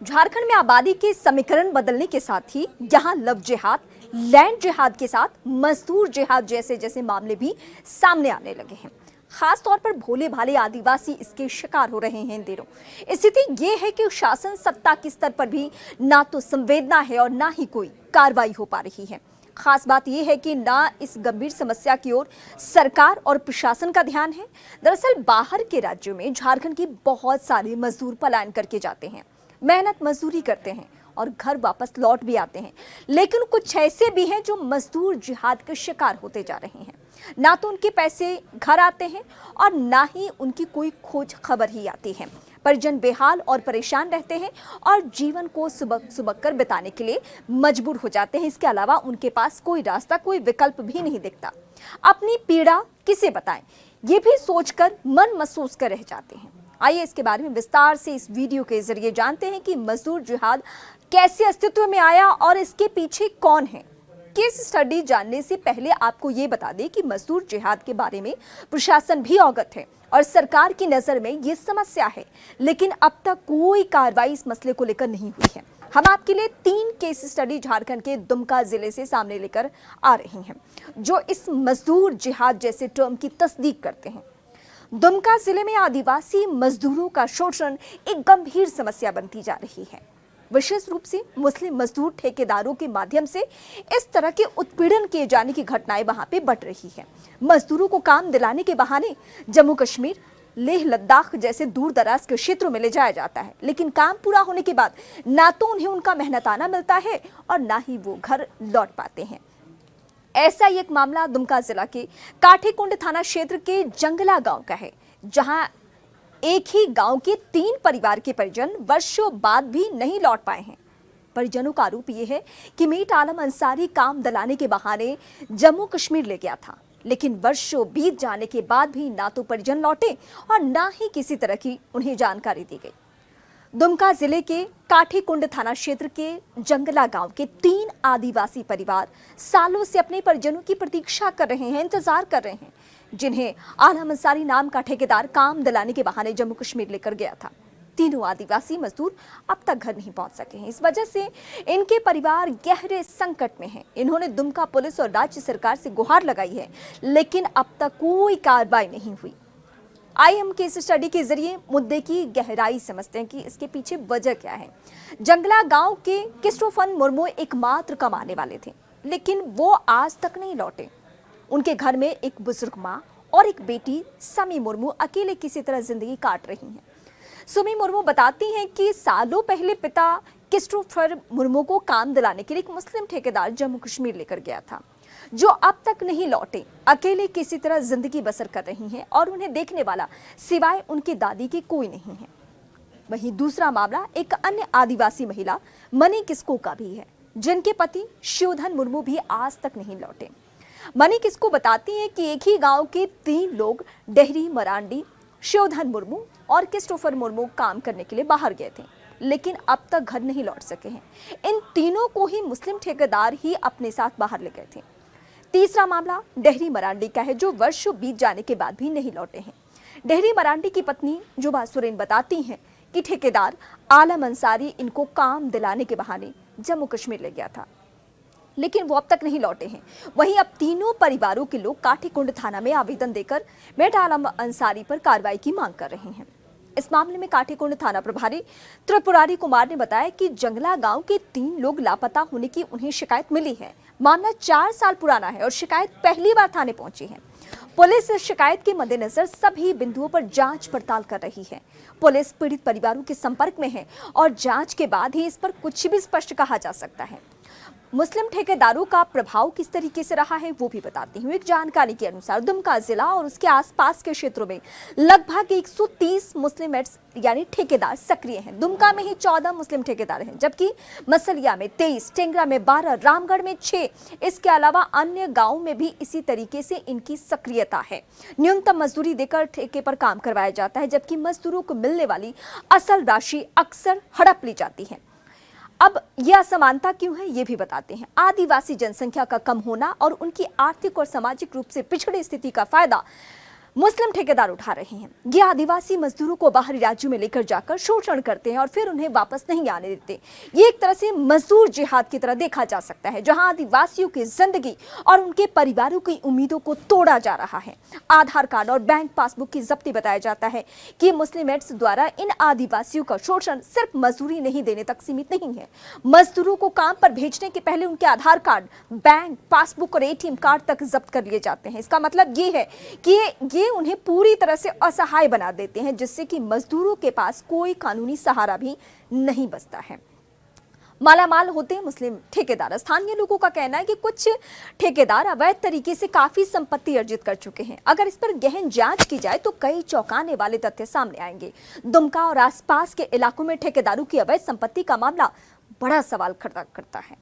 झारखंड में आबादी के समीकरण बदलने के साथ ही यहां लव जिहाद, लैंड जिहाद के साथ मजदूर जिहाद जैसे जैसे मामले भी सामने आने लगे हैं। खास तौर पर भोले भाले आदिवासी इसके शिकार हो रहे हैं इन दिनों। स्थिति ये है कि शासन सत्ता के स्तर पर भी ना तो संवेदना है और ना ही कोई कार्रवाई हो पा रही है। खास बात यह है कि ना इस गंभीर समस्या की ओर सरकार और प्रशासन का ध्यान है। दरअसल बाहर के राज्यों में झारखंड के बहुत सारे मजदूर पलायन करके जाते हैं, मेहनत मजदूरी करते हैं और घर वापस लौट भी आते हैं, लेकिन कुछ ऐसे भी हैं जो मजदूर जिहाद के शिकार होते जा रहे हैं। ना तो उनके पैसे घर आते हैं और ना ही उनकी कोई खोज खबर ही आती है। परिजन बेहाल और परेशान रहते हैं और जीवन को सुबक सुबक कर बिताने के लिए मजबूर हो जाते हैं। इसके अलावा उनके पास कोई रास्ता, कोई विकल्प भी नहीं दिखता। अपनी पीड़ा किसे बताएं, ये भी सोचकर मन महसूस कर रह जाते हैं। आइए इसके बारे में विस्तार से इस वीडियो के जरिए जानते हैं कि मजदूर जिहाद कैसे अस्तित्व में आया और इसके पीछे कौन है। केस स्टडी जानने से पहले आपको ये बता दें कि मजदूर जिहाद के बारे में प्रशासन भी अवगत है और सरकार की नजर में ये समस्या है, लेकिन अब तक कोई कार्रवाई इस मसले को लेकर नहीं हुई है। हम आपके लिए 3 केस स्टडी झारखंड के दुमका जिले से सामने लेकर आ रहे हैं, जो इस मजदूर जिहाद जैसे टर्म की तस्दीक करते हैं। दुमका जिले में आदिवासी मजदूरों का शोषण एक गंभीर समस्या बनती जा रही है। विशेष रूप से मुस्लिम मजदूर ठेकेदारों के माध्यम से इस तरह के उत्पीड़न किए जाने की घटनाएं वहां पे बढ़ रही है। मजदूरों को काम दिलाने के बहाने जम्मू कश्मीर, लेह लद्दाख जैसे दूर दराज के क्षेत्रों में ले जाया जाता है, लेकिन काम पूरा होने के बाद ना तो उन्हें उनका मेहनताना मिलता है और ना ही वो घर लौट पाते हैं। ऐसा ही एक मामला दुमका जिला के काठीकुंड थाना क्षेत्र के जंगला गांव का है, जहां एक ही गांव के 3 परिवार के परिजन वर्षों बाद भी नहीं लौट पाए हैं। परिजनों का आरोप यह है कि मीट आलम अंसारी काम दिलाने के बहाने जम्मू कश्मीर ले गया था, लेकिन वर्षों बीत जाने के बाद भी ना तो परिजन लौटे और ना ही किसी तरह की उन्हें जानकारी दी गई। दुमका जिले के काठीकुंड थाना क्षेत्र के जंगला गांव के 3 आदिवासी परिवार सालों से अपने परिजनों की प्रतीक्षा कर रहे हैं, इंतजार कर रहे हैं, जिन्हें आलम अंसारी नाम का ठेकेदार काम दिलाने के बहाने जम्मू कश्मीर लेकर गया था। तीनों आदिवासी मजदूर अब तक घर नहीं पहुंच सके हैं। इस वजह से इनके परिवार गहरे संकट में हैं। इन्होंने दुमका पुलिस और राज्य सरकार से गुहार लगाई है, लेकिन अब तक कोई कार्रवाई नहीं हुई। आइए हम केस स्टडी के जरिए मुद्दे की गहराई समझते हैं कि इसके पीछे वजह क्या है। जंगला गांव के क्रिस्टोफर मुर्मू एकमात्र कमाने वाले थे, लेकिन वो आज तक नहीं लौटे। उनके घर में एक बुजुर्ग माँ और एक बेटी समी मुर्मू अकेले किसी तरह जिंदगी काट रही हैं। सुमी मुर्मू बताती हैं कि सालों पहले पिता क्रिस्टोफर मुर्मू को काम दिलाने के लिए एक मुस्लिम ठेकेदार जम्मू कश्मीर लेकर गया था, जो अब तक नहीं लौटे। अकेले किसी तरह जिंदगी बसर कर रही हैं और उन्हें देखने वाला सिवाय उनकी दादी के कोई नहीं है। वहीं दूसरा मामला एक अन्य आदिवासी महिला मनी किस्को का भी है, जिनके पति शिवधन मुर्मू भी आज तक नहीं लौटे। मनी किस्को बताती हैं कि एक ही गांव के 3 लोग डेहरी मरांडी, शिवधन मुर्मू और क्रिस्टोफर मुर्मू काम करने के लिए बाहर गए थे, लेकिन अब तक घर नहीं लौट सके हैं। इन तीनों को ही मुस्लिम ठेकेदार ही अपने साथ बाहर ले गए थे। तीसरा मामला डेहरी मरांडी का है, जो वर्षों बीत जाने के बाद भी नहीं लौटे हैं। डेहरी मरांडी की पत्नी जुबा सुरेन बताती हैं कि ठेकेदार आलम अंसारी इनको काम दिलाने के बहाने जम्मू कश्मीर ले गया था, लेकिन वो अब तक नहीं लौटे हैं। वहीं अब तीनों परिवारों के लोग काठीकुंड थाना में आवेदन देकर मेट आलम अंसारी पर कार्रवाई की मांग कर रहे हैं। इस मामले में काठीकुंड थाना प्रभारी त्रिपुरारी कुमार ने बताया कि जंगला गांव के 3 लोग लापता होने की उन्हें शिकायत मिली है। मामला 4 साल पुराना है और शिकायत पहली बार थाने पहुंची है। पुलिस इस शिकायत के मद्देनजर सभी बिंदुओं पर जांच पड़ताल कर रही है। पुलिस पीड़ित परिवारों के संपर्क में है और जांच के बाद ही इस पर कुछ भी स्पष्ट कहा जा सकता है। मुस्लिम ठेकेदारों का प्रभाव किस तरीके से रहा है वो भी बताती हूँ। एक जानकारी के अनुसार दुमका जिला और उसके आसपास के क्षेत्रों में लगभग 130 मुस्लिम यानी ठेकेदार सक्रिय हैं। दुमका में ही 14 मुस्लिम ठेकेदार हैं, जबकि मसलिया में 23, टेंगरा में 12, रामगढ़ में 6। इसके अलावा अन्य गाँव में भी इसी तरीके से इनकी सक्रियता है। न्यूनतम मजदूरी देकर ठेके पर काम करवाया जाता है, जबकि मजदूरों को मिलने वाली असल राशि अक्सर हड़प ली जाती है। अब यह असमानता क्यों है ये भी बताते हैं। आदिवासी जनसंख्या का कम होना और उनकी आर्थिक और सामाजिक रूप से पिछड़ी स्थिति का फायदा मुस्लिम ठेकेदार उठा रहे हैं। ये आदिवासी मजदूरों को बाहरी राज्यों में लेकर जाकर शोषण करते हैं और फिर उन्हें वापस नहीं आने देते। ये एक तरह से मजदूर जिहाद की तरह देखा जा सकता है, जहां आदिवासियों की जिंदगी और उनके परिवारों की उम्मीदों को तोड़ा जा रहा है। आधार कार्ड और बैंक पासबुक की जब्ती बताया जाता है कि मुस्लिम एड्स द्वारा इन आदिवासियों का शोषण सिर्फ मजदूरी नहीं देने तक सीमित नहीं है। मजदूरों को काम पर भेजने के पहले उनके आधार कार्ड, बैंक पासबुक और एटीएम कार्ड तक जब्त कर लिए जाते हैं। इसका मतलब ये है कि ये उन्हें पूरी तरह से असहाय बना देते हैं, जिससे कि मजदूरों के पास कोई कानूनी सहारा भी नहीं बचता है। मालामाल होते हैं मुस्लिम ठेकेदार। स्थानीय लोगों का कहना है कि कुछ ठेकेदार अवैध तरीके से काफी संपत्ति अर्जित कर चुके हैं। अगर इस पर गहन जांच की जाए तो कई चौंकाने वाले तथ्य सामने आएंगे। दुमका और आसपास के इलाकों में ठेकेदारों की अवैध संपत्ति का मामला बड़ा सवाल खड़ा करता है।